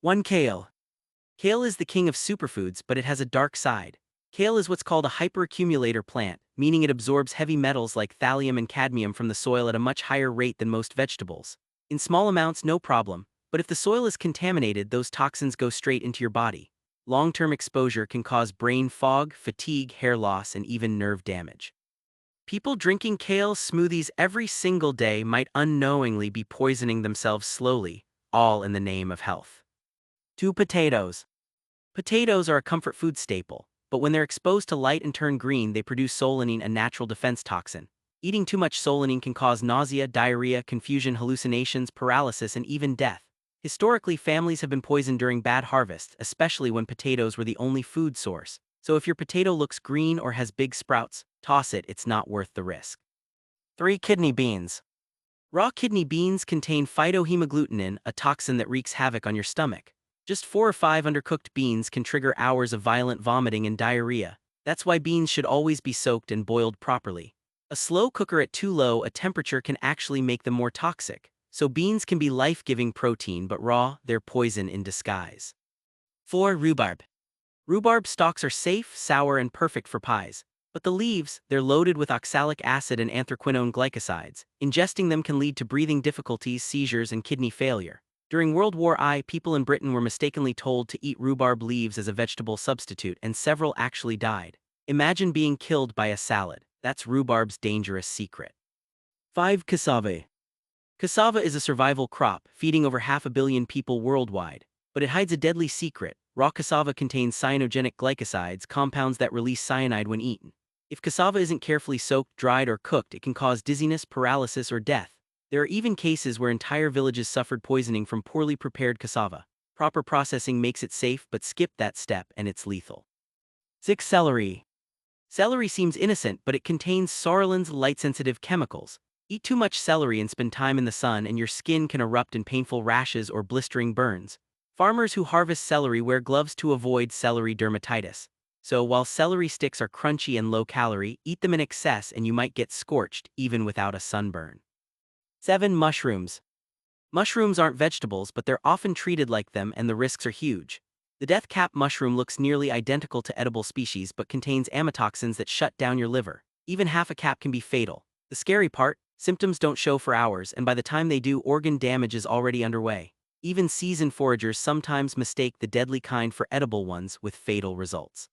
1. Kale. Kale is the king of superfoods, but it has a dark side. Kale is what's called a hyperaccumulator plant, meaning it absorbs heavy metals like thallium and cadmium from the soil at a much higher rate than most vegetables. In small amounts, no problem, but if the soil is contaminated, those toxins go straight into your body. Long-term exposure can cause brain fog, fatigue, hair loss, and even nerve damage. People drinking kale smoothies every single day might unknowingly be poisoning themselves slowly, all in the name of health. 2. Potatoes. Potatoes are a comfort food staple, but when they're exposed to light and turn green, they produce solanine, a natural defense toxin. Eating too much solanine can cause nausea, diarrhea, confusion, hallucinations, paralysis, and even death. Historically, families have been poisoned during bad harvests, especially when potatoes were the only food source. So if your potato looks green or has big sprouts, toss it, it's not worth the risk. 3. Kidney beans. Raw kidney beans contain phytohemagglutinin, a toxin that wreaks havoc on your stomach. Just 4 or 5 undercooked beans can trigger hours of violent vomiting and diarrhea. That's why beans should always be soaked and boiled properly. A slow cooker at too low a temperature can actually make them more toxic. So beans can be life-giving protein, but raw, they're poison in disguise. 4. Rhubarb. Rhubarb stalks are safe, sour, and perfect for pies. But the leaves, they're loaded with oxalic acid and anthraquinone glycosides. Ingesting them can lead to breathing difficulties, seizures, and kidney failure. During World War I, people in Britain were mistakenly told to eat rhubarb leaves as a vegetable substitute, and several actually died. Imagine being killed by a salad. That's rhubarb's dangerous secret. 5. Cassava. Cassava is a survival crop, feeding over 500 million people worldwide. But it hides a deadly secret. Raw cassava contains cyanogenic glycosides, compounds that release cyanide when eaten. If cassava isn't carefully soaked, dried, or cooked, it can cause dizziness, paralysis, or death. There are even cases where entire villages suffered poisoning from poorly prepared cassava. Proper processing makes it safe, but skip that step and it's lethal. 6. Celery. Celery seems innocent, but it contains psoralins, light-sensitive chemicals. Eat too much celery and spend time in the sun and your skin can erupt in painful rashes or blistering burns. Farmers who harvest celery wear gloves to avoid celery dermatitis. So while celery sticks are crunchy and low-calorie, eat them in excess and you might get scorched, even without a sunburn. 7. Mushrooms. Mushrooms aren't vegetables, but they're often treated like them and the risks are huge. The death cap mushroom looks nearly identical to edible species but contains amatoxins that shut down your liver. Even half a cap can be fatal. The scary part, symptoms don't show for hours, and by the time they do, organ damage is already underway. Even seasoned foragers sometimes mistake the deadly kind for edible ones with fatal results.